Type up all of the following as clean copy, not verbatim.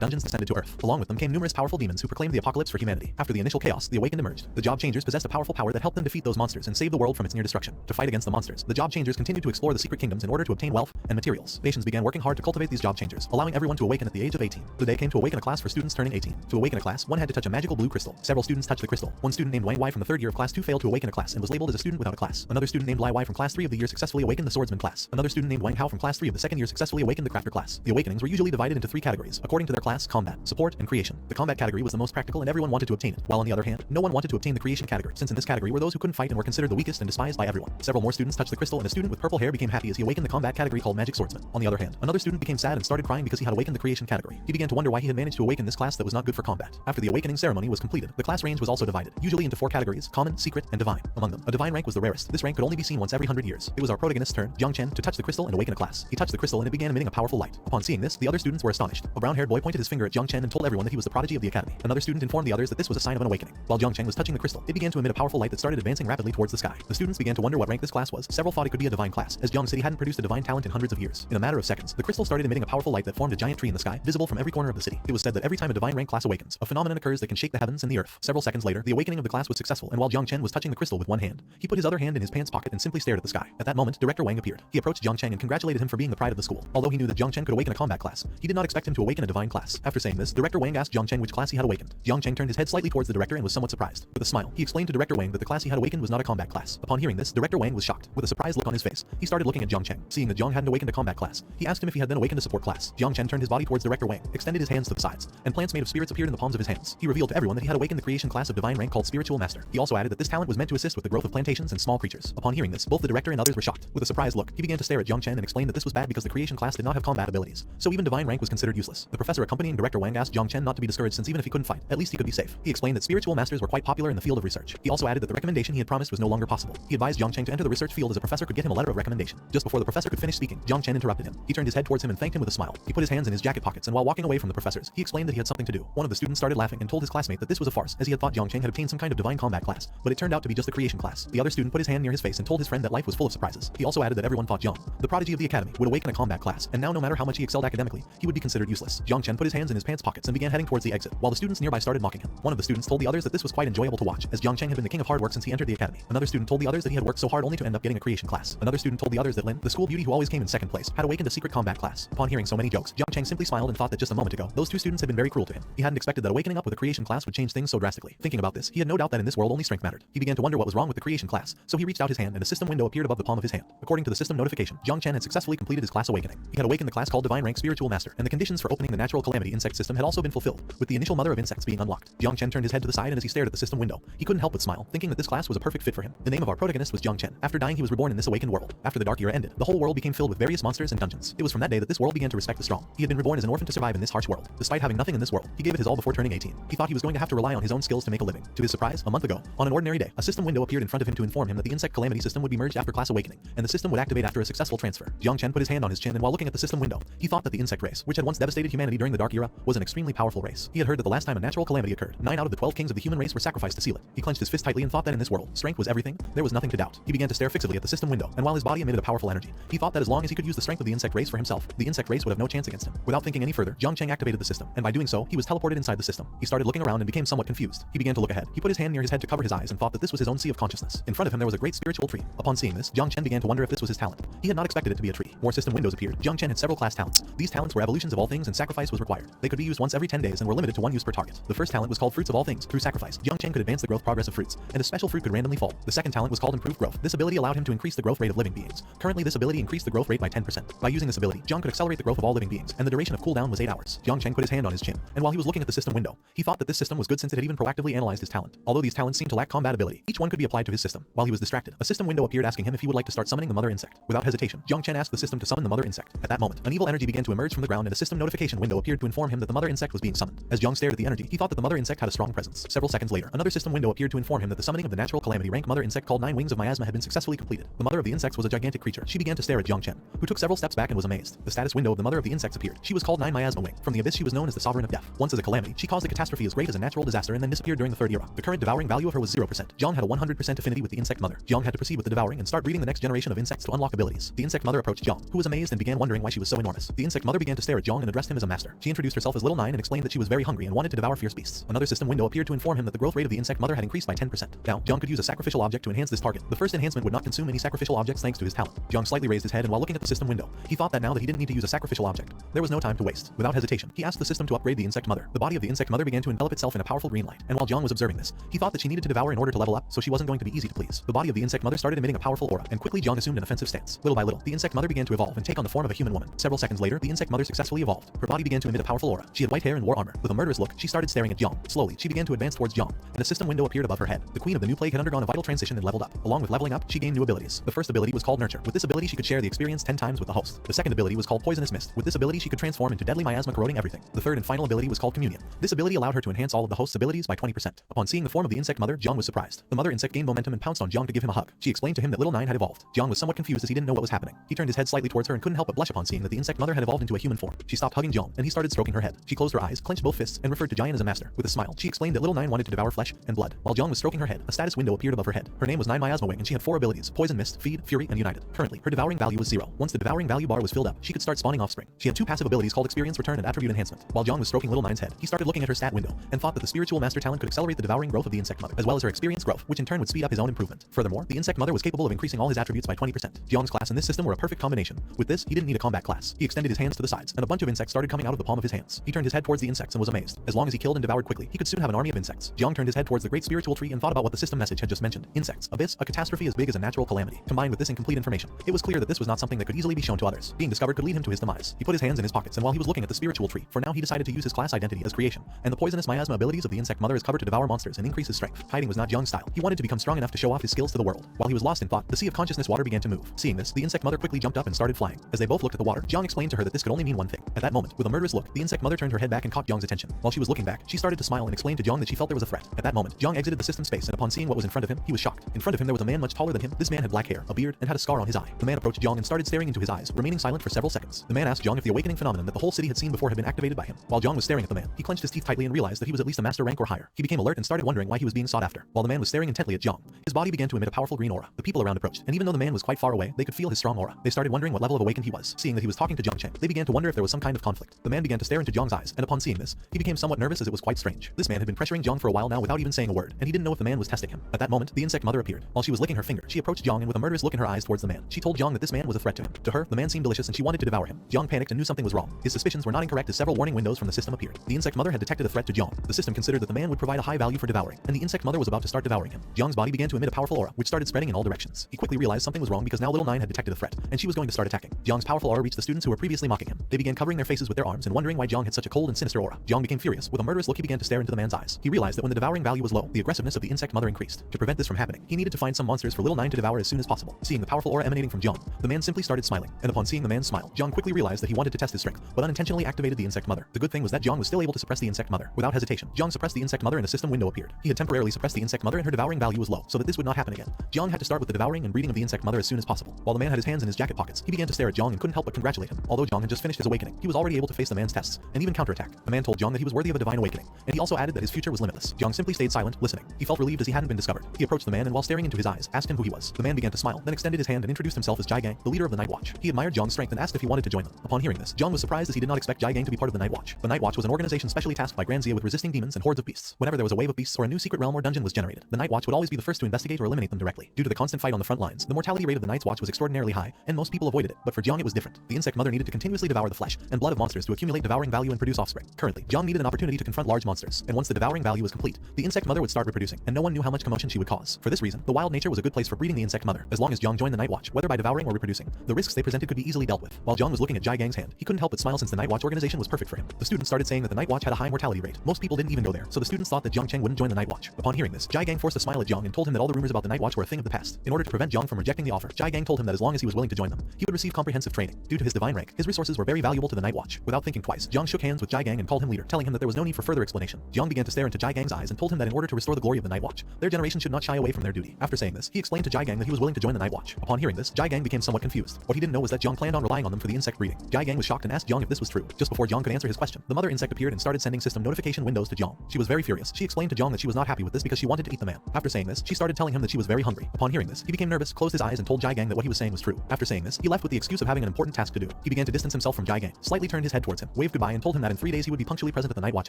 Dungeons descended to Earth. Along with them came numerous powerful demons who proclaimed the apocalypse for humanity. After the initial chaos, the Awakened emerged. The Job Changers possessed a powerful power that helped them defeat those monsters and save the world from its near destruction. To fight against the monsters, the Job Changers continued to explore the secret kingdoms in order to obtain wealth and materials. Nations began working hard to cultivate these Job Changers, allowing everyone to awaken at the age of 18. The day came to awaken a class for students turning 18. To awaken a class, one had to touch a magical blue crystal. Several students touched the crystal. One student named Wang Wai from the 3rd year of class 2 failed to awaken a class and was labeled as a student without a class. Another student named Lai Wai from class 3 of the year successfully awakened the swordsman class. Another student named Wang Hao from class 3 of the 2nd year successfully awakened the crafter class. The awakenings were usually divided into 3 categories, according to their class: combat, support, and creation. The combat category was the most practical and everyone wanted to obtain it, while on the other hand, no one wanted to obtain the creation category, since in this category were those who couldn't fight and were considered the weakest and despised by everyone. Several more students touched the crystal and a student with purple hair became happy as he awakened the combat category called magic swordsman. On the other hand, another student became sad and started crying because he had awakened the creation category. He began to wonder why he had managed to awaken this class that was not good for combat. After the awakening ceremony was completed, the class range was also divided, usually into 4 categories: common, secret, and divine. Among them, a divine rank was the rarest. This rank could only be seen once every 100 years. It was our protagonist's turn, Jiang Chen, to touch the crystal and awaken a class. He touched the crystal and it began emitting a powerful light. Upon seeing this, the other students were astonished. A brown-haired boy pointed his finger at Jiang Chen and told everyone that he was the prodigy of the academy. Another student informed the others that this was a sign of an awakening. While Jiang Chen was touching the crystal, it began to emit a powerful light that started advancing rapidly towards the sky. The students began to wonder what rank this class was. Several thought it could be a divine class, as Jiang City hadn't produced a divine talent in hundreds of years. In a matter of seconds, the crystal started emitting a powerful light that formed a giant tree in the sky, visible from every corner of the city. It was said that every time a divine rank class awakens, a phenomenon occurs that can shake the heavens and the earth. Several seconds later, the awakening of the class was successful, and while Jiang Chen was touching the crystal with one hand, he put his other hand in his pants pocket and simply stared at the sky. At that moment, Director Wang appeared. He approached Jiang Chen and congratulated him for being the pride of the school. Although he knew that Jiang Chen could awaken a combat class, he did not expect him to awaken a divine class. After saying this, Director Wang asked Jiang Chen which class he had awakened. Jiang Chen turned his head slightly towards the director and was somewhat surprised. With a smile, he explained to Director Wang that the class he had awakened was not a combat class. Upon hearing this, Director Wang was shocked. With a surprised look on his face, he started looking at Jiang Chen. Seeing that Jiang hadn't awakened a combat class, he asked him if he had then awakened a support class. Jiang Chen turned his body towards Director Wang, extended his hands to the sides, and plants made of spirits appeared in the palms of his hands. He revealed to everyone that he had awakened the creation class of divine rank called Spiritual Master. He also added that this talent was meant to assist with the growth of plantations and small creatures. Upon hearing this, both the director and others were shocked. With a surprised look, he began to stare at Jiang Chen and explained that this was bad because the creation class did not have combat abilities, so even divine rank was considered useless. The professor accompanying Director Wang asked Jiang Chen not to be discouraged since even if he couldn't fight, at least he could be safe. He explained that spiritual masters were quite popular in the field of research. He also added that the recommendation he had promised was no longer possible. He advised Jiang Chen to enter the research field as a professor could get him a letter of recommendation. Just before the professor could finish speaking, Jiang Chen interrupted him. He turned his head towards him and thanked him with a smile. He put his hands in his jacket pockets and while walking away from the professors, he explained that he had something to do. One of the students started laughing and told his classmate that this was a farce, as he had thought Jiang Chen had obtained some kind of divine combat class, but it turned out to be just the creation class. The other student put his hand near his face and told his friend that life was full of surprises. He also added that everyone thought Jiang, the prodigy of the academy, would awaken a combat class, and now no matter how much he excelled academically, he would be considered useless. Jiang Chen put his hands in his pants pockets and began heading towards the exit, while the students nearby started mocking him. One of the students told the others that this was quite enjoyable to watch, as Jiang Chen had been the king of hard work since he entered the academy. Another student told the others that he had worked so hard only to end up getting a creation class. Another student told the others that Lin, the school beauty who always came in second place, had awakened a secret combat class. Upon hearing so many jokes, Jiang Chen simply smiled and thought that just a moment ago, those 2 students had been very cruel to him. He hadn't expected that awakening up with a creation class would change things so drastically. Thinking about this, he had no doubt that in this world only strength mattered. He began to wonder what was wrong with the creation class, so he reached out his hand and a system window appeared above the palm of his hand. According to the system notification, Jiang Chen had successfully completed his class awakening. He had awakened the class called Divine Rank Spiritual Master, and the conditions for opening the natural Calamity insect system had also been fulfilled, with the initial mother of insects being unlocked. Jiang Chen turned his head to the side and as he stared at the system window, he couldn't help but smile, thinking that this class was a perfect fit for him. The name of our protagonist was Jiang Chen. After dying, he was reborn in this awakened world. After the Dark Era ended, the whole world became filled with various monsters and dungeons. It was from that day that this world began to respect the strong. He had been reborn as an orphan to survive in this harsh world. Despite having nothing in this world, he gave it his all before turning 18. He thought he was going to have to rely on his own skills to make a living. To his surprise, a month ago, on an ordinary day, a system window appeared in front of him to inform him that the insect Calamity system would be merged after class awakening, and the system would activate after a successful transfer. Jiang Chen put his hand on his chin and while looking at the system window, he thought that the insect race, which had once devastated humanity during the Dark Era, was an extremely powerful race. He had heard that the last time a natural calamity occurred, 9 out of the 12 kings of the human race were sacrificed to seal it. He clenched his fist tightly and thought that in this world, strength was everything. There was nothing to doubt. He began to stare fixedly at the system window, and while his body emitted a powerful energy, he thought that as long as he could use the strength of the insect race for himself, the insect race would have no chance against him. Without thinking any further, Jiang Chen activated the system, and by doing so, he was teleported inside the system. He started looking around and became somewhat confused. He began to look ahead. He put his hand near his head to cover his eyes and thought that this was his own sea of consciousness. In front of him there was a great spiritual tree. Upon seeing this, Jiang Chen began to wonder if this was his talent. He had not expected it to be a tree. More system windows appeared. Jiang Chen had several class talents. These talents were evolutions of all things and sacrifice was required. They could be used once every 10 days and were limited to 1 use per target. The first talent was called Fruits of All Things. Through sacrifice, Jiang Chen could advance the growth progress of fruits, and a special fruit could randomly fall. The second talent was called Improved Growth. This ability allowed him to increase the growth rate of living beings. Currently, this ability increased the growth rate by 10%. By using this ability, Jiang could accelerate the growth of all living beings, and the duration of cooldown was 8 hours. Jiang Chen put his hand on his chin, and while he was looking at the system window, he thought that this system was good since it had even proactively analyzed his talent. Although these talents seemed to lack combat ability, each one could be applied to his system. While he was distracted, a system window appeared asking him if he would like to start summoning the mother insect. Without hesitation, Jiang Chen asked the system to summon the mother insect. At that moment, an evil energy began to emerge from the ground and a system notification window appeared to inform him that the mother insect was being summoned. As Jiang stared at the energy, he thought that the mother insect had a strong presence. Several seconds later, another system window appeared to inform him that the summoning of the natural calamity rank mother insect called 9 Wings of Miasma had been successfully completed. The mother of the insects was a gigantic creature. She began to stare at Jiang Chen, who took several steps back and was amazed. The status window of the mother of the insects appeared. She was called 9 Miasma Wing. From the abyss she was known as the Sovereign of Death. Once as a calamity, she caused a catastrophe as great as a natural disaster and then disappeared during the Third Era. The current devouring value of her was 0%. Jiang had a 100% affinity with the insect mother. Jiang had to proceed with the devouring and start breeding the next generation of insects to unlock abilities. The insect mother approached Jiang, who was amazed and began wondering why she was so enormous. The insect mother began to stare at Jiang and addressed him as a master. She She introduced herself as Little Nine and explained that she was very hungry and wanted to devour fierce beasts. Another system window appeared to inform him that the growth rate of the insect mother had increased by 10%. Now, Jiang could use a sacrificial object to enhance this target. The first enhancement would not consume any sacrificial objects thanks to his talent. Jiang slightly raised his head, and while looking at the system window, he thought that now that he didn't need to use a sacrificial object, there was no time to waste. Without hesitation, he asked the system to upgrade the insect mother. The body of the insect mother began to envelop itself in a powerful green light, and while Jiang was observing this, he thought that she needed to devour in order to level up, so she wasn't going to be easy to please. The body of the insect mother started emitting a powerful aura, and quickly Jiang assumed an offensive stance. Little by little, the insect mother began to evolve and take on the form of a human woman. Several seconds later, the insect mother successfully evolved. Her body began to emit a powerful aura. She had white hair and wore armor. With a murderous look, she started staring at Jiang. Slowly, she began to advance towards Jiang, and a system window appeared above her head. The queen of the new plague had undergone a vital transition and leveled up. Along with leveling up, she gained new abilities. The first ability was called Nurture. With this ability, she could share the experience 10 times with the host. The second ability was called Poisonous Mist. With this ability, she could transform into deadly miasma corroding everything. The third and final ability was called Communion. This ability allowed her to enhance all of the host's abilities by 20%. Upon seeing the form of the insect mother, Jiang was surprised. The mother insect gained momentum and pounced on Jiang to give him a hug. She explained to him that Little Nine had evolved. Jiang was somewhat confused as he didn't know what was happening. He turned his head slightly towards her and couldn't help but blush upon seeing that the insect mother had evolved into a human form. She stopped hugging Jiang, and he started stroking her head. She closed her eyes, clenched both fists, and referred to Jiang as a master. With a smile, she explained that Little Nine wanted to devour flesh and blood. While Jiang was stroking her head, a status window appeared above her head. Her name was Nine Miasma Wing, and she had 4 abilities: Poison Mist, Feed, Fury, and United. Currently, her devouring value was 0. Once the devouring value bar was filled up, she could start spawning offspring. She had 2 passive abilities called Experience Return and Attribute Enhancement. While Jiang was stroking Little Nine's head, he started looking at her stat window and thought that the spiritual master talent could accelerate the devouring growth of the insect mother, as well as her experience growth, which in turn would speed up his own improvement. Furthermore, the insect mother was capable of increasing all his attributes by 20%. Jiang's class and this system were a perfect combination. With this, he didn't need a combat class. He extended his hands to the sides, and a bunch of insects started coming out of the palm of his hands. He turned his head towards the insects and was amazed. As long as he killed and devoured quickly, he could soon have an army of insects. Jiang turned his head towards the great spiritual tree and thought about what the system message had just mentioned. Insects, abyss, a catastrophe as big as a natural calamity. Combined with this incomplete information, it was clear that this was not something that could easily be shown to others. Being discovered could lead him to his demise. He put his hands in his pockets, and while he was looking at the spiritual tree, for now he decided to use his class identity as creation, and the poisonous miasma abilities of the insect mother as cover to devour monsters and increase his strength. Hiding was not Jiang's style. He wanted to become strong enough to show off his skills to the world. While he was lost in thought, the sea of consciousness water began to move. Seeing this, the insect mother quickly jumped up and started flying. As they both looked at the water, Jiang explained to her that this could only mean one thing. At that moment, with a murderous look, the insect mother turned her head back and caught Jiang's attention. While she was looking back, she started to smile and explained to Jiang that she felt there was a threat. At that moment, Jiang exited the system space, and upon seeing what was in front of him, he was shocked. In front of him there was a man much taller than him. This man had black hair, a beard, and had a scar on his eye. The man approached Jiang and started staring into his eyes, remaining silent for several seconds. The man asked Jiang if the awakening phenomenon that the whole city had seen before had been activated by him. While Jiang was staring at the man, he clenched his teeth tightly and realized that he was at least a master rank or higher. He became alert and started wondering why he was being sought after. While the man was staring intently at Jiang, his body began to emit a powerful green aura. The people around approached, and even though the man was quite far away, they could feel his strong aura. They started wondering what level of awakened he was. Seeing that he was talking to Jiang Cheng, they began to wonder if there was some kind of conflict. The man began to stare into Jiang's eyes, and upon seeing this, he became somewhat nervous as it was quite strange. This man had been pressuring Jiang for a while now without even saying a word, and he didn't know if the man was testing him. At that moment, the insect mother appeared. While she was licking her finger, she approached Jiang and with a murderous look in her eyes towards the man, she told Jiang that this man was a threat to him. To her, the man seemed delicious and she wanted to devour him. Jiang panicked and knew something was wrong. His suspicions were not incorrect as several warning windows from the system appeared. The insect mother had detected a threat to Jiang. The system considered that the man would provide a high value for devouring, and the insect mother was about to start devouring him. Jiang's body began to emit a powerful aura, which started spreading in all directions. He quickly realized something was wrong because now Little Nine had detected a threat, and she was going to start attacking. Jiang's powerful aura reached the students who were previously mocking him. They began covering their faces with their arms and wondering why Jiang had such a cold and sinister aura. Jiang became furious. With a murderous look, he began to stare into the man's eyes. He realized that when the devouring value was low, the aggressiveness of the insect mother increased. To prevent this from happening, he needed to find some monsters for Little Nine to devour as soon as possible. Seeing the powerful aura emanating from Jiang, the man simply started smiling, and upon seeing the man's smile, Jiang quickly realized that he wanted to test his strength, but unintentionally activated the insect mother. The good thing was that Jiang was still able to suppress the insect mother. Without hesitation, Jiang suppressed the insect mother and a system window appeared. He had temporarily suppressed the insect mother and her devouring value was low, so that this would not happen again. Jiang had to start with the devouring and breeding of the insect mother as soon as possible. While the man had his hands in his jacket pockets, he began to stare at Jiang and couldn't help but congratulate him. Although Jiang had just finished his awakening, he was already able to face the man's tests and even counterattack. The man told Jiang that he was worthy of a divine awakening, and he also added that his future was limitless. Jiang simply stayed silent, listening. He felt relieved as he hadn't been discovered. He approached the man and while staring into his eyes, asked him who he was. The man began to smile, then extended his hand and introduced himself as Jai Gang, the leader of the Night Watch. He admired Jiang's strength and asked if he wanted to join them. Upon hearing this, Jiang was surprised as he did not expect Jai Gang to be part of the Night Watch. The Night Watch was an organization specially tasked by Grand Zia with resisting demons and hordes of beasts. Whenever there was a wave of beasts or a new secret realm or dungeon was generated, the Night Watch would always be the first to investigate or eliminate them directly. Due to the constant fight on the front lines, the mortality rate of the Night's Watch was extraordinarily high, and most people avoided it. But for Jiang it was different. The insect mother needed to continuously devour the flesh and blood of monsters to accumulate devouring value and produce offspring. Currently, Jiang needed an opportunity to confront large monsters, and once the devouring value was complete, the insect mother would start reproducing, and no one knew how much commotion she would cause. For this reason, the wild nature was a good place for breeding the insect mother. As long as Jiang joined the Night Watch, whether by devouring or reproducing, the risks they presented could be easily dealt with. While Jiang was looking at Jai Gang's hand, he couldn't help but smile since the Night Watch organization was perfect for him. The students started saying that the Night Watch had a high mortality rate. Most people didn't even go there, so the students thought that Jiang Cheng wouldn't join the Night Watch. Upon hearing this, Jai Gang forced a smile at Jiang and told him that all the rumors about the Night Watch were a thing of the past. In order to prevent Jiang from rejecting the offer, Jai Gang told him that as long as he was willing to join them, he would receive comprehensive training. Due to his divine rank, his resources were very valuable to the Night Watch. Without thinking twice, Jiang shook hands with Jai Gang and called him leader, telling him that there was no need for further explanation. Jiang began to stare into Jai Gang's eyes and told him that in order to restore the glory of the Night Watch, their generation should not shy away from their duty. After saying this, he explained to Jai Gang that he was willing to join the Night Watch. Upon hearing this, Jai Gang became somewhat confused. What he didn't know was that Jiang planned on relying on them for the insect breeding. Jai Gang was shocked and asked Jiang if this was true. Just before Jiang could answer his question, the mother insect appeared and started sending system notification windows to Jiang. She was very furious. She explained to Jiang that she was not happy with this because she wanted to eat the man. After saying this, she started telling him that she was very hungry. Upon hearing this, he became nervous, closed his eyes and told Jai Gang that what he was saying was true. After saying this, he left with the excuse of having an important task to do. He began to distance himself from Jai Gang, slightly turned his head towards him, waved goodbye and told him that in 3 days he would be punctually present at the Night Watch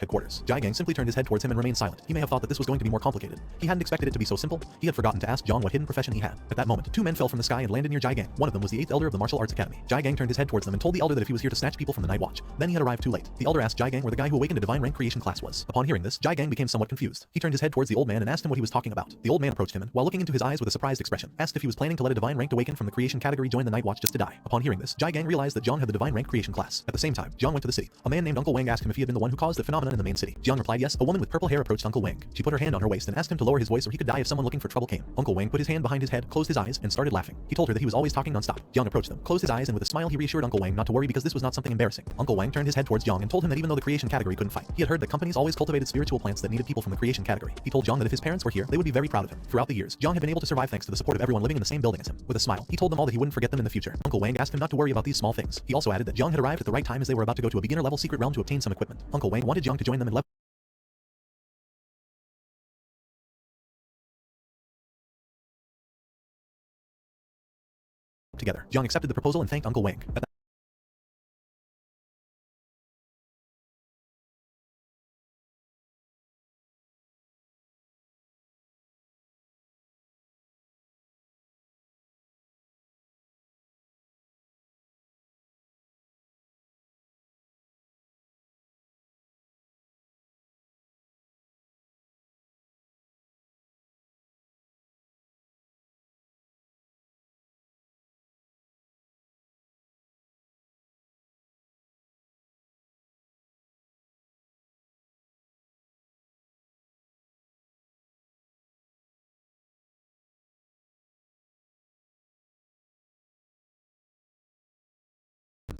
headquarters. Jigang simply turned his head towards him and remained silent. He may have thought that this was going to be more complicated. He hadn't expected it to be so simple. He had forgotten to ask Jiang what hidden profession he had. At that moment, 2 men fell from the sky and landed near Jigang. One of them was the 8th elder of the martial arts academy. Jigang turned his head towards them and told the elder that if he was here to snatch people from the Night Watch, then he had arrived too late. The elder asked Jigang where the guy who awakened a divine rank creation class was. Upon hearing this, Jigang became somewhat confused. He turned his head towards the old man and asked him what he was talking about. The old man approached him and, while looking into his eyes with a surprised expression, asked if he was planning to let a divine ranked awakened from the creation category join the Night Watch just to die. Upon hearing this, Jigang realized that Jiang had the divine rank creation class. At the same time, Jiang went to the city. A man named Uncle Wang asked him if he had been the one who caused the phenomenon in the main city. Jiang replied yes. A woman with purple hair approached Uncle Wang. She put her hand on her waist and asked him to lower his voice or he could die if someone looking for trouble came. Uncle Wang put his hand behind his head, closed his eyes, and started laughing. He told her that he was always talking non-stop. Jiang approached them, closed his eyes, and with a smile he reassured Uncle Wang not to worry because this was not something embarrassing. Uncle Wang turned his head towards Jiang and told him that even though the creation category couldn't fight, he had heard that companies always cultivated spiritual plants that needed people from the creation category. He told Jiang that if his parents were here, they would be very proud of him. Throughout the years, Jiang had been able to survive thanks to the support of everyone living in the same building as him. With a smile, he told them all that he wouldn't forget them in the future. Uncle Wang asked him not to worry about these small things. He also added that Jiang had arrived at the right time as they were about to go to a beginner level secret realm to obtain some equipment. Uncle Wang wanted Jiang to join them in level together. Jiang accepted the proposal and thanked Uncle Wang.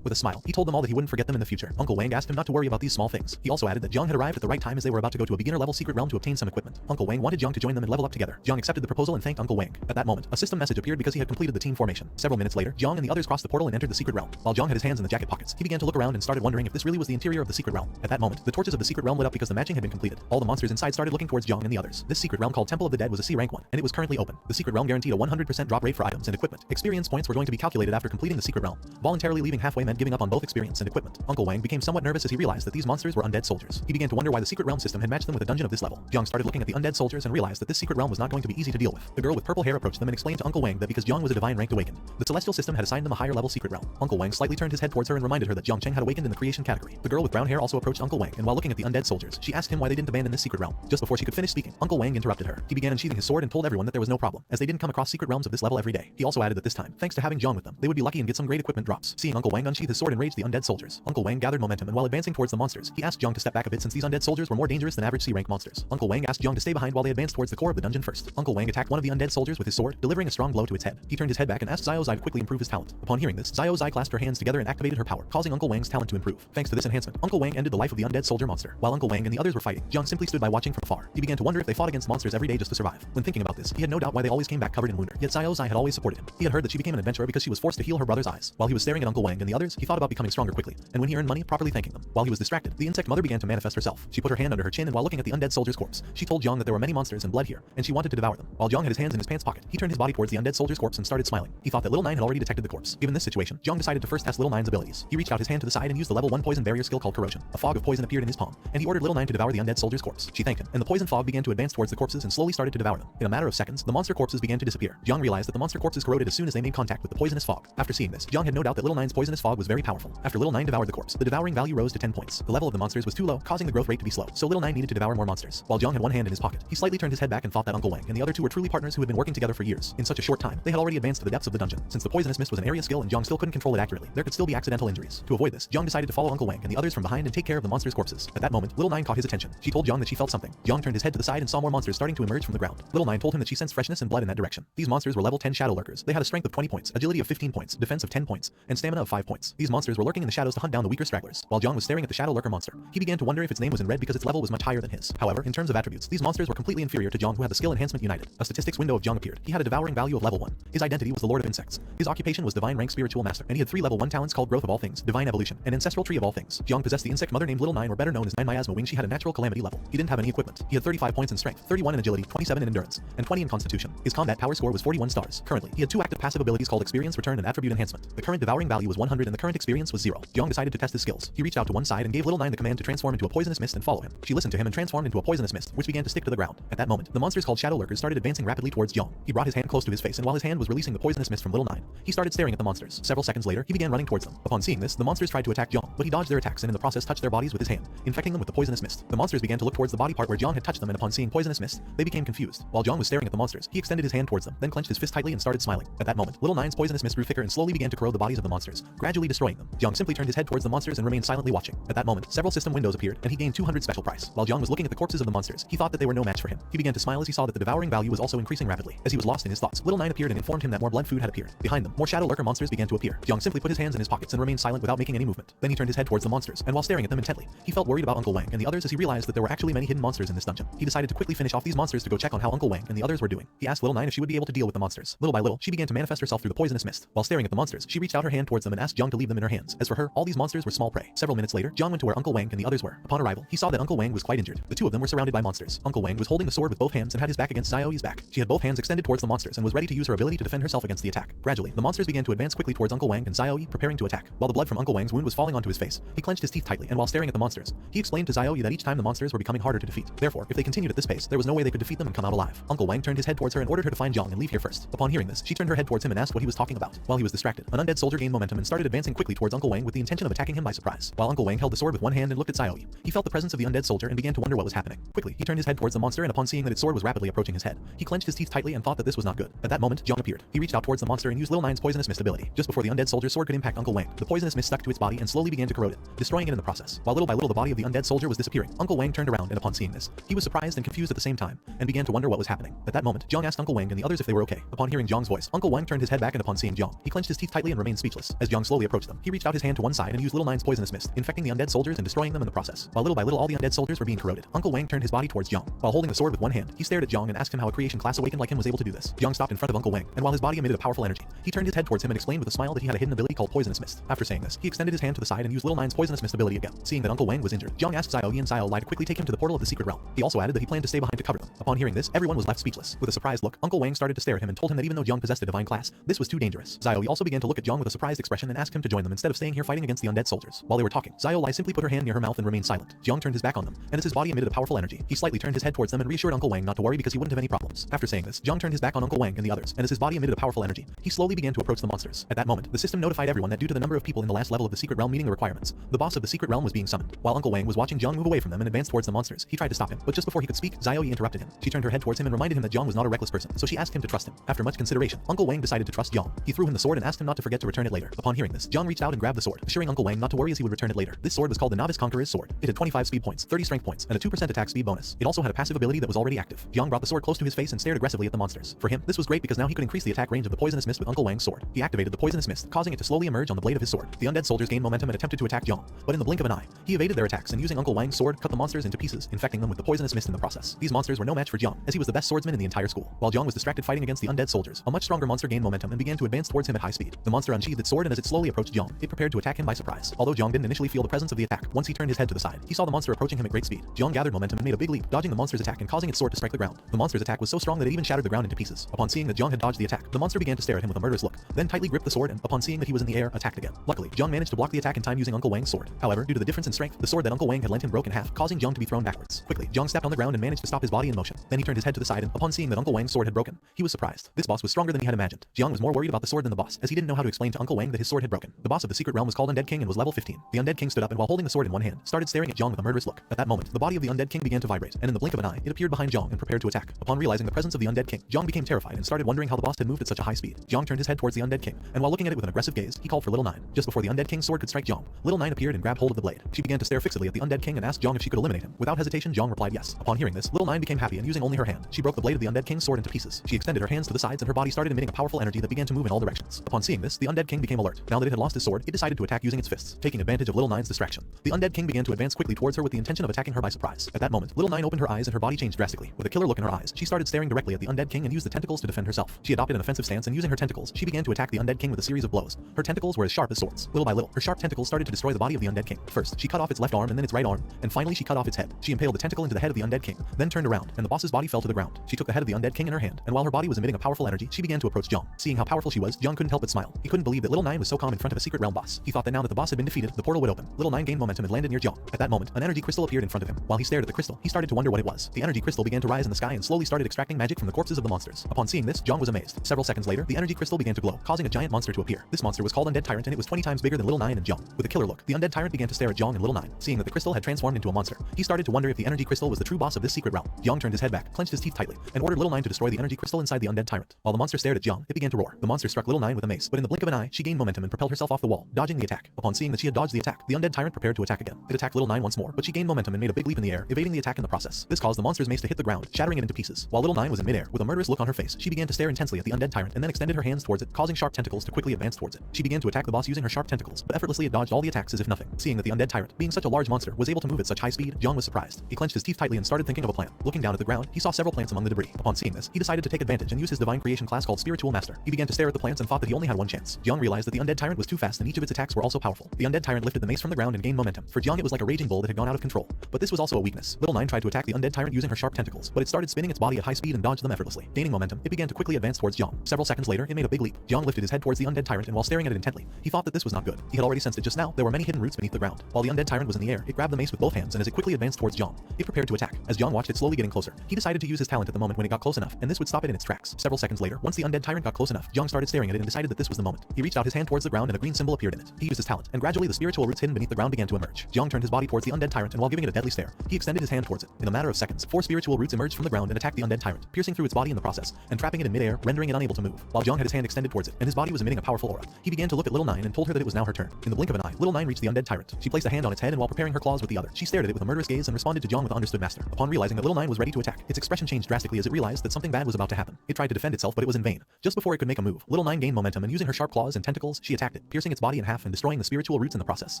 With a smile, he told them all that he wouldn't forget them in the future. Uncle Wang asked him not to worry about these small things. He also added that Jiang had arrived at the right time as they were about to go to a beginner level secret realm to obtain some equipment. Uncle Wang wanted Jiang to join them and level up together. Jiang accepted the proposal and thanked Uncle Wang. At that moment, a system message appeared because he had completed the team formation. Several minutes later, Jiang and the others crossed the portal and entered the secret realm. While Jiang had his hands in the jacket pockets, he began to look around and started wondering if this really was the interior of the secret realm. At that moment, the torches of the secret realm lit up because the matching had been completed. All the monsters inside started looking towards Jiang and the others. This secret realm called Temple of the Dead was a C rank one, and it was currently open. The secret realm guaranteed a 100% drop rate for items and equipment. Experience points were going to be calculated after completing the secret realm. Voluntarily leaving halfway meant giving up on both experience and equipment. Uncle Wang became somewhat nervous as he realized that these monsters were undead soldiers. He began to wonder why the secret realm system had matched them with a dungeon of this level. Jiang started looking at the undead soldiers and realized that this secret realm was not going to be easy to deal with. The girl with purple hair approached them and explained to Uncle Wang that because Jiang was a divine ranked awakened, the celestial system had assigned them a higher level secret realm. Uncle Wang slightly turned his head towards her and reminded her that Jiang Cheng had awakened in the creation category. The girl with brown hair also approached Uncle Wang, and while looking at the undead soldiers, she asked him why they didn't abandon this secret realm. Just before she could finish speaking, Uncle Wang interrupted her. He began unsheathing his sword and told everyone that there was no problem, as they didn't come across secret realms of this level every day. He also added that this time, thanks to having Jiang with them, they would be lucky and get some great equipment drops. Seeing Uncle Wang unsheath his sword enraged the undead soldiers. Uncle Wang gathered momentum and while advancing towards the monsters, he asked Jiang to step back a bit since these undead soldiers were more dangerous than average C-rank monsters. Uncle Wang asked Jiang to stay behind while they advanced towards the core of the dungeon first. Uncle Wang attacked one of the undead soldiers with his sword, delivering a strong blow to its head. He turned his head back and asked Xiao Zai to quickly improve his talent. Upon hearing this, Xiao Zai clasped her hands together and activated her power, causing Uncle Wang's talent to improve. Thanks to this enhancement, Uncle Wang ended the life of the undead soldier monster. While Uncle Wang and the others were fighting, Jiang simply stood by watching from afar. He began to wonder if they fought against monsters every day just to survive. When thinking about this, he had no doubt why they always came back covered in wound. Yet Xiao Zai had always supported him. He had heard that she became an adventurer because she was forced to heal her brother's eyes. While he was staring at Uncle Wang and the others, he thought about becoming stronger quickly, and when he earned money, properly thanking them. While he was distracted, the insect mother began to manifest herself. She put her hand under her chin and while looking at the undead soldier's corpse, she told Jiang that there were many monsters and blood here, and she wanted to devour them. While Jiang had his hands in his pants pocket, he turned his body towards the undead soldier's corpse and started smiling. He thought that Little Nine had already detected the corpse. Given this situation, Jiang decided to first test Little Nine's abilities. He reached out his hand to the side and used the level 1 poison barrier skill called Corrosion. A fog of poison appeared in his palm, and he ordered Little Nine to devour the undead soldier's corpse. She thanked him, and the poison fog began to advance towards the corpses and slowly started to devour them. In a matter of seconds, the monster corpses began to disappear. Jiang realized that the monster corpses corroded as soon as they made contact with the poisonous fog. After seeing this, Jiang had no doubt that Little Nine's poisonous fog was very powerful. After Little Nine devoured the corpse, the devouring value rose to 10 points. The level of the monsters was too low, causing the growth rate to be slow, so Little Nine needed to devour more monsters. While Jiang had one hand in his pocket, he slightly turned his head back and thought that Uncle Wang and the other two were truly partners who had been working together for years. In such a short time, they had already advanced to the depths of the dungeon. Since the poisonous mist was an area skill and Jiang still couldn't control it accurately, there could still be accidental injuries. To avoid this, Jiang decided to follow Uncle Wang and the others from behind and take care of the monsters' corpses. At that moment, Little Nine caught his attention. She told Jiang that she felt something. Jiang turned his head to the side and saw more monsters starting to emerge from the ground. Little Nine told him that she sensed freshness and blood in that direction. These monsters were level 10 shadow lurkers. They had a strength of 20 points, agility of 15 points, defense of 10 points, and stamina of 5 points. These monsters were lurking in the shadows to hunt down the weaker stragglers. While Jiang was staring at the shadow lurker monster, he began to wonder if its name was in red because its level was much higher than his. However, in terms of attributes, these monsters were completely inferior to Jiang, who had the skill enhancement united. A statistics window of Jiang appeared. He had a devouring value of level 1. His identity was the Lord of Insects. His occupation was divine rank spiritual master, and he had 3 level 1 talents called Growth of All Things, Divine Evolution, and Ancestral Tree of All Things. Jiang possessed the insect mother named Little Nine, or better known as 9 Miasma Wing. She had a natural calamity level. He didn't have any equipment. He had 35 points in strength, 31 in agility, 27 in endurance, and 20 in constitution. His combat power score was 41 stars. Currently, he had 2 active passive abilities called Experience Return and Attribute Enhancement. The current devouring value was 100 and the current experience was 0. Jiang decided to test his skills. He reached out to one side and gave Little 9 the command to transform into a poisonous mist and follow him. She listened to him and transformed into a poisonous mist, which began to stick to the ground. At that moment, the monsters called Shadow Lurkers started advancing rapidly towards Jiang. He brought his hand close to his face, and while his hand was releasing the poisonous mist from Little 9, he started staring at the monsters. Several seconds later, he began running towards them. Upon seeing this, the monsters tried to attack Jiang, but he dodged their attacks and in the process touched their bodies with his hand, infecting them with the poisonous mist. The monsters began to look towards the body part where Jiang had touched them, and upon seeing poisonous mist, they became confused. While Jiang was staring at the monsters, he extended his hand towards them, then clenched his fist tightly and started smiling. At that moment, Little 9's poisonous mist grew thicker and slowly began to corrode the bodies of the monsters, gradually destroying them. Jiang simply turned his head towards the monsters and remained silently watching. At that moment, several system windows appeared, and he gained 200 special price. While Jiang was looking at the corpses of the monsters, he thought that they were no match for him. He began to smile as he saw that the devouring value was also increasing rapidly. As he was lost in his thoughts, Little 9 appeared and informed him that more blood food had appeared. Behind them, more Shadow Lurker monsters began to appear. Jiang simply put his hands in his pockets and remained silent without making any movement. Then he turned his head towards the monsters, and while staring at them intently, he felt worried about Uncle Wang and the others as he realized that there were actually many hidden monsters in this dungeon. He decided to quickly finish off these monsters to go check on how Uncle Wang and the others were doing. He asked Little 9 if she would be able to deal with the monsters. Little by little, she began to manifest herself through the poisonous mist. While staring at the monsters, she reached out her hand towards them and asked Jiang to leave them in her hands. As for her, all these monsters were small prey. Several minutes later, Jiang went to where Uncle Wang and the others were. Upon arrival, he saw that Uncle Wang was quite injured. The two of them were surrounded by monsters. Uncle Wang was holding the sword with both hands and had his back against Xiaoyi's back. She had both hands extended towards the monsters and was ready to use her ability to defend herself against the attack. Gradually, the monsters began to advance quickly towards Uncle Wang and Xiaoyi, preparing to attack. While the blood from Uncle Wang's wound was falling onto his face, he clenched his teeth tightly, and while staring at the monsters, he explained to Xiaoyi that each time the monsters were becoming harder to defeat. Therefore, if they continued at this pace, there was no way they could defeat them and come out alive. Uncle Wang turned his head towards her and ordered her to find Jiang and leave here first. Upon hearing this, she turned her head towards him and asked what he was talking about. While he was distracted, an undead soldier gained momentum and started advancing quickly towards Uncle Wang with the intention of attacking him by surprise. While Uncle Wang held the sword with one hand and looked at Xiaoyi, he felt the presence of the undead soldier and began to wonder what was happening. Quickly, he turned his head towards the monster, and upon seeing that its sword was rapidly approaching his head, he clenched his teeth tightly and thought that this was not good. At that moment, Jiang appeared. He reached out towards the monster and used Little 9's poisonous mist ability. Just before the undead soldier's sword could impact Uncle Wang, the poisonous mist stuck to its body and slowly began to corrode it, destroying it in the process. While little by little the body of the undead soldier was disappearing, Uncle Wang turned around, and upon seeing this, he was surprised and confused at the same time, and began to wonder what was happening. At that moment, Jiang asked Uncle Wang and the others if they were okay. Upon hearing Jiang's voice, Uncle Wang turned his head back, and upon seeing Jiang, he clenched his teeth tightly and remained speechless. As Jiang slowly approached them, he reached out his hand to one side and used Little 9's poisonous mist, infecting the undead soldiers and destroying them in the process. While little by little all the undead soldiers were being corroded, Uncle Wang turned his body towards Jiang. While holding the sword with one hand, he stared at Jiang and asked him how a creation class awakened like him was able to do this. Jiang stopped in front of Uncle Wang, and while his body emitted a powerful energy, he turned his head towards him and explained with a smile that he had a hidden ability called poisonous mist. After saying this, he extended his hand to the side and used Little 9's poisonous mist ability again. Seeing that Uncle Wang was injured, Jiang asked Xiaoyi and Xiaolai to quickly take him to the portal of the secret realm. He also added that he planned to stay behind to cover them. Upon hearing this, everyone was left speechless. With a surprised look, Uncle Wang started to stare at him and told him that even though Jiang possessed a divine class, this was too dangerous. Xiaoyi also began to look at Jiang with a surprised expression and asked him to join them instead of staying here fighting against the undead soldiers. While they were talking, Xiaolai simply put her hand near her mouth and remained silent. Jiang turned his back on them, and as his body emitted a powerful energy, he slightly turned his head towards them and reassured Uncle Wang not to worry because he wouldn't have any problems. After saying this, Jiang turned his back on Uncle Wang and the others, and as his body emitted a powerful energy, he slowly began to approach the monsters. At that moment, the system notified everyone that due to the number of people in the last level of the secret realm meeting the requirements, the boss of the secret realm was being summoned. While Uncle Wang was watching Jiang move away from them and advance towards the monsters, he tried to stop him, but just before he could speak, Xiaoyi interrupted him. She turned her head towards him and reminded him that Jiang was not a reckless person, so she asked him to trust him. After much consideration, Uncle Wang decided to trust Jiang. He threw him the sword and asked him not to forget to return it later. Upon hearing this, Jiang reached out and grabbed the sword, assuring Uncle Wang not to worry as he would return it later. This sword was called the Novice Conqueror's Sword. It had 25 speed points, 30 strength points, and a 2% attack speed bonus. It also had a passive ability that was already active. Jiang brought the sword close to his face and stared aggressively at the monsters. For him, this was great because now he could increase the attack range of the poisonous mist with Uncle Wang's sword. He activated the poisonous mist, causing it to slowly emerge on the blade of his sword. The undead soldiers gained momentum and attempted to attack Jiang, but in the blink of an eye, he evaded their attacks and using Uncle Wang's sword cut the monsters into pieces, infecting them with the poisonous mist in the process. These monsters were no match for Jiang, as he was the best swordsman in the entire school. While Jiang was distracted fighting against the undead soldiers, a much stronger monster gained momentum and began to advance towards him at high speed. The monster unsheathed its sword, and as it slowly approached Jiang, it prepared to attack him by surprise. Although Jiang didn't initially feel the presence of the attack, once he turned his head to the side, he saw the monster approaching him at great speed. Jiang gathered momentum and made a big leap, dodging the monster's attack and causing its sword to strike the ground. The monster's attack was so strong that it even shattered the ground into pieces. Upon seeing that Jiang had dodged the attack, the monster began to stare at him with a murderous look, then tightly gripped the sword and, upon seeing that he was in the air, attacked again. Luckily, Jiang managed to block the attack in time using Uncle Wang's sword. However, due to the difference in strength, the sword that Uncle Wang had lent him broke in half, causing Jiang to be thrown backwards. Quickly, Jiang stepped on the ground and managed to stop his body in motion. Then he turned his head to the side and, upon seeing that Uncle Wang's sword had broken, he was surprised. This boss was stronger than he had imagined. Jiang was more worried about the sword than the boss, as he didn't know how to explain to Uncle Wang that his sword had broken. The boss of the secret realm was called Undead King and was level 15. The Undead King stood up and while holding the sword in one hand, started staring at Jiang with a murderous look. At that moment, the body of the Undead King began to vibrate, and in the blink of an eye, it appeared behind Jiang and prepared to attack. Upon realizing the presence of the Undead King, Jiang became terrified and started wondering how the boss had moved at such a high speed. Jiang turned his head towards the Undead King, and while looking at it with an aggressive gaze, he called for Little 9. Just before the Undead King's sword could strike Jiang, Little 9 appeared and grabbed hold of the blade. She began to stare fixedly at the Undead King and asked Jiang if she could eliminate him. Without hesitation, Jiang replied yes. Upon hearing this, Little 9 became happy and using only her hand, she broke the blade of the Undead King's sword into pieces. She extended her hands to the sides and her body started emitting a powerful energy that began to move in all directions. Upon seeing this, the Undead King became alert. Now that it had lost his sword, it decided to attack using its fists, taking advantage of Little 9's distraction. The Undead King began to advance quickly towards her with the intention of attacking her by surprise. At that moment, Little 9 opened her eyes and her body changed drastically. With a killer look in her eyes, she started staring directly at the Undead King and used the tentacles to defend herself. She adopted an offensive stance and using her tentacles, she began to attack the Undead King with a series of blows. Her tentacles were as sharp as swords. Little by little, her sharp tentacles started to destroy the body of the Undead King. First, she cut off its left arm and then its right arm, and finally she cut off its head. She impaled the tentacle into the head of the Undead King, then turned around, and the boss's body fell to the ground. She took the head of the Undead King in her hand, and while her body was emitting a powerful energy, she began to approach Jiang. Seeing how powerful she was, Jiang couldn't help but smile. He couldn't believe that Little 9 was so calm in front front of a secret realm boss. He thought that now that the boss had been defeated, the portal would open. Little 9 gained momentum and landed near Jiang. At that moment, an energy crystal appeared in front of him. While he stared at the crystal, he started to wonder what it was. The energy crystal began to rise in the sky and slowly started extracting magic from the corpses of the monsters. Upon seeing this, Jiang was amazed. Several seconds later, the energy crystal began to glow, causing a giant monster to appear. This monster was called Undead Tyrant and it was 20 times bigger than Little 9 and Jiang. With a killer look, the Undead Tyrant began to stare at Jiang and Little 9. Seeing that the crystal had transformed into a monster, he started to wonder if the energy crystal was the true boss of this secret realm. Jiang turned his head back, clenched his teeth tightly, and ordered Little 9 to destroy the energy crystal inside the Undead Tyrant. While the monster stared at Jiang, it began to roar. The monster struck Little 9 with a mace, but in the blink of an eye, she gained momentum and propelled herself off the wall, dodging the attack. Upon seeing that she had dodged the attack, the Undead Tyrant prepared to attack again. It attacked Little 9 once more, but she gained momentum and made a big leap in the air, evading the attack in the process. This caused the monster's mace to hit the ground, shattering it into pieces. While Little 9 was in midair, with a murderous look on her face, she began to stare intensely at the Undead Tyrant and then extended her hands towards it, causing sharp tentacles to quickly advance towards it. She began to attack the boss using her sharp tentacles, but effortlessly it dodged all the attacks as if nothing. Seeing that the Undead Tyrant, being such a large monster, was able to move at such high speed, Jiang was surprised. He clenched his teeth tightly and started thinking of a plan. Looking down at the ground, he saw several plants among the debris. Upon seeing this, he decided to take advantage and use his divine creation class called Spiritual Master. He began to stare at the plants and thought that he only had one chance. Jiang realized that the Undead Tyrant was too fast and each of its attacks were also powerful. The Undead Tyrant lifted the mace from the ground and gained momentum. For Jiang it was like a raging bull that had gone out of control. But this was also a weakness. Little 9 tried to attack the Undead Tyrant using her sharp tentacles, but it started spinning its body at high speed and dodged them effortlessly. Gaining momentum, it began to quickly advance towards Jiang. Several seconds later, it made a big leap. Jiang lifted his head towards the Undead Tyrant and while staring at it intently, he thought that this was not good. He had already sensed it just now. There were many hidden roots beneath the ground. While the Undead Tyrant was in the air, it grabbed the mace with both hands and as it quickly advanced towards Jiang, it prepared to attack. As Jiang watched it slowly getting closer, he decided to use his talent at the moment when it got close enough, and this would stop it in its tracks. Several seconds later, once the Undead Tyrant got close enough, Jiang started staring at it and decided that this was the moment. He reached out his hand towards the ground and a green symbol appeared in it. He used his talent, and gradually the spiritual roots hidden beneath the ground began to emerge. Jiang turned his body towards the Undead Tyrant and while giving it a deadly stare, he extended his hand towards it. In a matter of seconds, 4 spiritual roots emerged from the ground and attacked the Undead Tyrant, piercing through its body in the process, and trapping it in midair, rendering it unable to move. While Jiang had his hand extended towards it, and his body was emitting a powerful aura, he began to look at Little 9 and told her that it was now her turn. In the blink of an eye, Little 9 reached the Undead Tyrant. She placed a hand on its head and while preparing her claws with the other, she stared at it with a murderous gaze and responded to Jiang with an understood master. Upon realizing that Little 9 was ready to attack, its expression changed drastically as it realized that something bad was about to happen. It tried to defend itself but it was in vain. Just before it could make a move, Little 9 gained momentum and using her sharp claws and tentacles, she attacked it, piercing its body in half and destroying the spiritual roots in the process.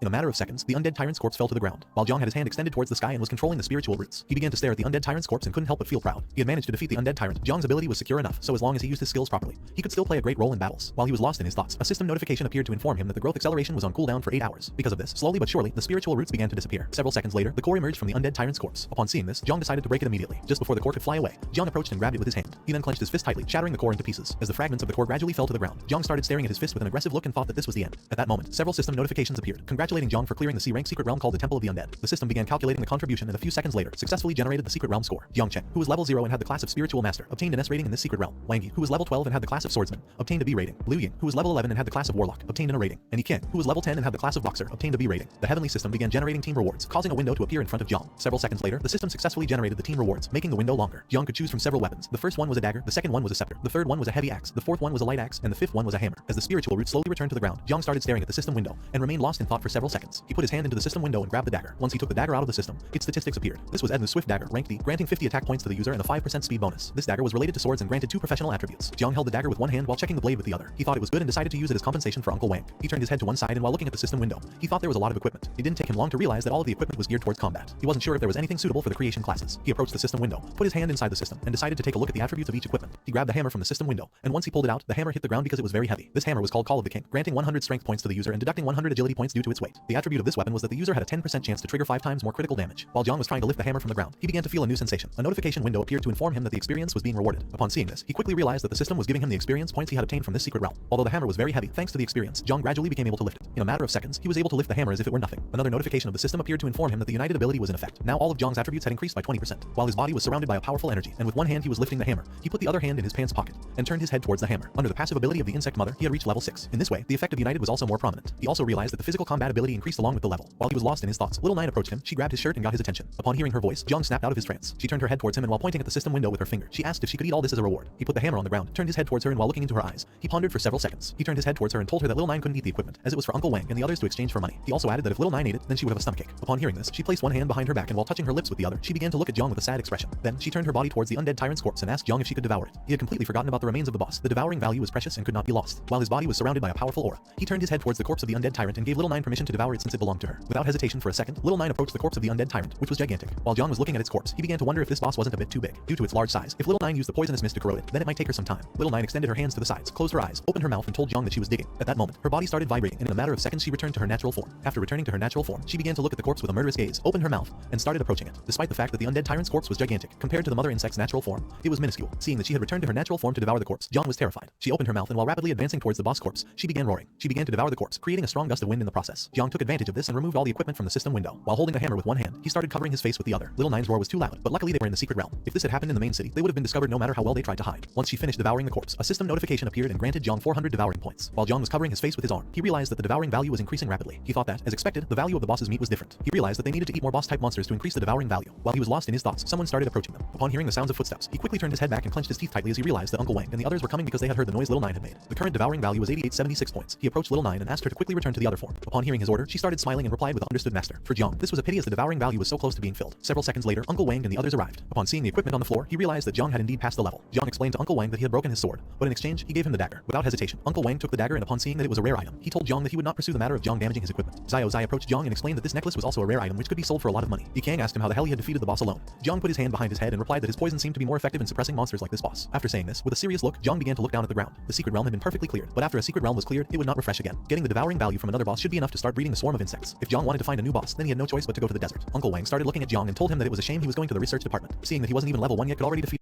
In a matter of seconds, the Undead Tyrant's corpse fell to the ground. While Jiang had his hand extended towards the sky and was controlling the spiritual roots, he began to stare at the Undead Tyrant's corpse and couldn't help but feel proud. He had managed to defeat the Undead Tyrant. Jiang's ability was secure enough, so as long as he used his skills properly, he could still play a great role in battles. While he was lost in his thoughts, a system notification appeared to inform him that the growth acceleration was on cooldown for 8 hours. Because of this, slowly but surely, the spiritual roots began to disappear. Several seconds later, the core emerged from the Undead Tyrant's corpse. Upon seeing this, Jiang decided to break it immediately. Just before the core could fly away, Jiang approached and grabbed it with his hand. He then clenched his fist tightly, shattering the core into pieces. As the fragments of the core gradually fell to the ground, Jiang started staring at his fist with an aggressive look and thought that this was the end. At that moment, several system notifications appeared, congratulating Jiang for clearing the C-rank secret realm called the Temple of the Undead. The system began calculating the contribution and a few seconds later, successfully generated the secret realm score. Jiang Chen, who was level 0 and had the class of Spiritual Master, obtained an S rating in this secret realm. Wang Yi, who was level 12 and had the class of Swordsman, obtained a B rating. Liu Ying, who was level 11 and had the class of Warlock, obtained an A rating. And Yi King, who was level 10 and had the class of Boxer, obtained a B rating. The heavenly system began generating team rewards, causing a window to appear in front of Jiang. Several seconds later, the system successfully generated the team rewards, making the window longer. Jiang could choose from several weapons. The first one was a dagger, the second one was a scepter, the third one was a heavy axe, the fourth one was a light axe, and the fifth one was a hammer. As the spiritual root slowly returned to the ground, Jiang started staring at the system window and remained lost in thought for several seconds. He put his hand into the system window and grabbed the dagger. Once he took the dagger out of the system, its statistics appeared. This was Edna's Swift Dagger, ranked D, granting 50 attack points to the user and a 5% speed bonus. This dagger was related to swords and granted 2 professional attributes. Jiang held the dagger with one hand while checking the blade with the other. He thought it was good and decided to use it as compensation for Uncle Wang. He turned his head to one side and while looking at the system window, he thought there was a lot of equipment. It didn't take him long to realize that all of the equipment was geared towards combat. He wasn't sure if there was anything suitable for the creation classes. He approached the system window, put his hand inside the system, and decided to take a look at the attributes of each equipment. He grabbed the hammer from the system window, and once he pulled it out, the hammer hit the ground because it was very heavy. This hammer was called Call of the King, granting 100 strength points to the user and deducting 100 agility points due to its weight. The attribute of this weapon was that the user had a 10% chance to trigger 5 times more critical damage. While Jiang was trying to lift the hammer from the ground, he began to feel a new sensation. A notification window appeared to inform him that the experience was being rewarded. Upon seeing this, he quickly realized that the system was giving him the experience points he had obtained from this secret realm. Although the hammer was very heavy, thanks to the experience, Jiang gradually became able to lift it. In a matter of seconds, he was able to lift the hammer as if it were nothing. Another notification of the system appeared to inform him that the united ability was in effect. Now all of Jiang's attributes had increased by 20%. While his body was surrounded by a powerful energy, and with one hand he was lifting the hammer, he put the other hand in his pants pocket and turned his head towards the hammer. Under the passive ability of the Insect Mother, he had reached level 6. In this way, the effect of United was also more prominent. He also realized that the physical combat ability increased along with the level. While he was lost in his thoughts, Little 9 approached him, she grabbed his shirt and got his attention. Upon hearing her voice, Jiang snapped out of his trance. She turned her head towards him and while pointing at the system window with her finger, she asked if she could eat all this as a reward. He put the hammer on the ground, turned his head towards her and while looking into her eyes, he pondered for several seconds. He turned his head towards her and told her that Little 9 couldn't eat the equipment, as it was for Uncle Wang and the others to exchange for money. He also added that if Little 9 ate it, then she would have a stomachache. Upon hearing this, she placed one hand behind her back and while touching her lips with the other, she began to look at Jiang with a sad expression. Then, she turned her body towards the Undead Tyrant's corpse and asked Jiang if she could devour it. He had completely forgotten about the remains of the boss. The devouring value was precious and could not be lost. While his body was surrounded by a powerful aura, he turned his head towards the corpse of the Undead Tyrant and gave Little 9 permission to devour it since it belonged to her. Without hesitation for a second, Little 9 approached the corpse of the Undead Tyrant, which was gigantic. While Jiang was looking at its corpse, he began to wonder if this boss wasn't a bit too big. Due to its large size, if Little 9 used the poisonous mist to corrode it, then it might take her some time. Little 9 extended her hands to the sides, closed her eyes, opened her mouth and told Jiang that she was digging. At that moment, her body started vibrating and in a matter of seconds she returned to her natural form. After returning to her natural form, she began to look at the corpse with a murderous gaze, opened her mouth, and started approaching it. Despite the fact that the Undead Tyrant's corpse was gigantic, compared to the mother insect's natural form, it was minuscule. Seeing that she had returned to her natural form to devour the corpse, Jiang was terrified. She opened her mouth and while rapidly advancing towards the boss corpse, she began roaring. devouring. She began to devour the corpse, creating a strong gust of wind in the process. Jiang took advantage of this and removed all the equipment from the system window. While holding the hammer with one hand, he started covering his face with the other. Little Nine's roar was too loud, but luckily they were in the secret realm. If this had happened in the main city, they would have been discovered no matter how well they tried to hide. Once she finished devouring the corpse, a system notification appeared and granted Jiang 400 devouring points. While Jiang was covering his face with his arm, he realized that the devouring value was increasing rapidly. He thought that, as expected, the value of the boss's meat was different. He realized that they needed to eat more boss-type monsters to increase the devouring value. While he was lost in his thoughts, someone started approaching them. Upon hearing the sounds of footsteps, he quickly turned his head back and clenched his teeth tightly as he realized that Uncle Wang and the others were coming because they had heard the noise Little Nine had made. The current devouring value was 8876 points. He approached Little Nine and asked her to quickly return to the other form. Upon hearing his order, she started smiling and replied with understood master. For Jiang, this was a pity as the devouring value was so close to being filled. Several seconds later, Uncle Wang and the others arrived. Upon seeing the equipment on the floor, he realized that Jiang had indeed passed the level. Jiang explained to Uncle Wang that he had broken his sword, but in exchange, he gave him the dagger. Without hesitation, Uncle Wang took the dagger and upon seeing that it was a rare item, he told Jiang that he would not pursue the matter of Jiang damaging his equipment. Zai approached Jiang and explained that this necklace was also a rare item which could be sold for a lot of money. Kang asked him how the hell he had defeated the boss alone. Jiang put his hand behind his head and replied that his poison seemed to be more effective in suppressing monsters like this boss. After saying this, with a serious look, Jiang began to look down at the ground. The secret realm had been perfectly cleared, but after a secret realm was cleared, it would not refresh again. Getting the devouring value from another boss should be enough to start breeding the swarm of insects. If Jiang wanted to find a new boss, then he had no choice but to go to the desert. Uncle Wang started looking at Jiang and told him that it was a shame he was going to the research department. Seeing that he wasn't even level 1 yet could already defeat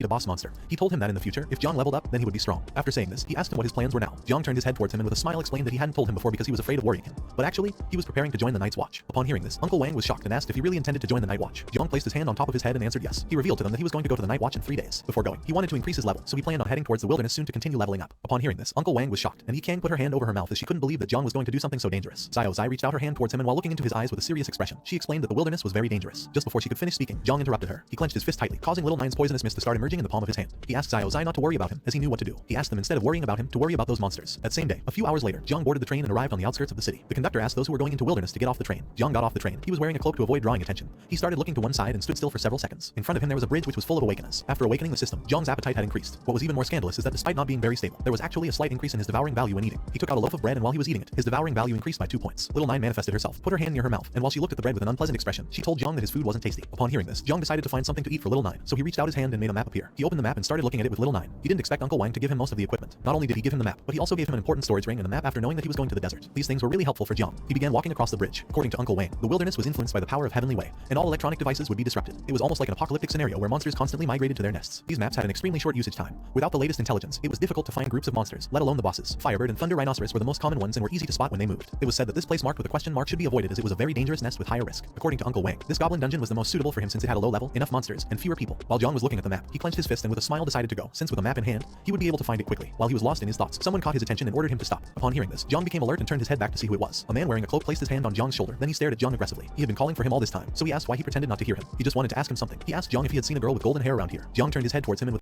a boss monster. He told him that in the future, if Jiang leveled up, then he would be strong. After saying this, he asked him what his plans were now. Jiang turned his head towards him and with a smile explained that he hadn't told him before because he was afraid of worrying him. But actually, he was preparing to join the Night's Watch. Upon hearing this, Uncle Wang was shocked and asked if he really intended to join the Night Watch. Jiang placed his hand on top of his head and answered yes. He revealed to them that he was going to go to the Night Watch in 3 days. Before going, he wanted to increase his level, so he planned on heading towards the wilderness soon to continue leveling up. Upon hearing this, Uncle Wang was shocked, and Kang put her hand over her mouth as she couldn't believe that Jiang was going to do something so dangerous. Zai reached out her hand towards him and while looking into his eyes with a serious expression, she explained that the wilderness was very dangerous. Just before she could finish speaking, Jiang interrupted her. He clenched his fist tightly, causing Little Nine's poisonous mist to start emerging in the palm of his hand. He asked Zai not to worry about him, as he knew what to do. He asked them instead of worrying about him, to worry about those monsters. That same day, a few hours later, Jiang boarded the train and arrived on the outskirts of the city. The conductor asked those who were going into wilderness to get off the train. Jiang got off the train. He was wearing a cloak to avoid drawing attention. He started looking to one side and stood still for several seconds. In front of him there was a bridge which was full of awakeners. After awakening the system, Jiang's appetite had increased. What was even more scandalous is that despite not being very stable, there was actually a slight increase in his devouring value when eating. He took out a loaf of bread and while he was eating it, his devouring value increased by 2 points. Little Nine manifested herself, put her hand near her mouth, and while she looked at the bread with an unpleasant expression, she told Jiang that his food wasn't tasty. Upon hearing this, Jiang decided to find something to eat for Little Nine, so he reached out his hand and made a map appear. He opened the map and started looking at it with Little Nine. He didn't expect Uncle Wang to give him most of the equipment. Not only did he give him the map, but he also gave him an important storage ring and the map after knowing that he was going to the desert. These things were really helpful for Jiang. He began walking across the bridge. According to Uncle Wang, the wilderness was influenced by the power of Heavenly Way, and all electronic devices would be disrupted. It was almost like an apocalyptic scenario where monsters constantly migrated to their nests. These maps had an extremely short usage time. Without the latest intelligence, it was difficult to find groups of monsters, let alone the bosses. Firebird and Thunder Rhinoceros were the most common ones and were easy to spot when they moved. It was said that this place marked with a question mark should be avoided as it was a very dangerous nest with higher risk. According to Uncle Wang, this goblin dungeon was the most suitable for him since it had a low level, enough monsters, and fewer people. While Jiang was looking at the map, he clenched his fist and with a smile decided to go, since with a map in hand, he would be able to find it quickly. While he was lost in his thoughts, someone caught his attention and ordered him to stop. Upon hearing this, Jiang became alert and turned his head back to see who it was. A man wearing a cloak placed his hand on Jiang's shoulder, then he stared at Jiang aggressively. He had been calling for him all this time, so he asked why he pretended not to hear him. He just wanted to ask him something. He asked Jiang if he had seen a girl with golden hair around here. Jiang turned his head towards him and with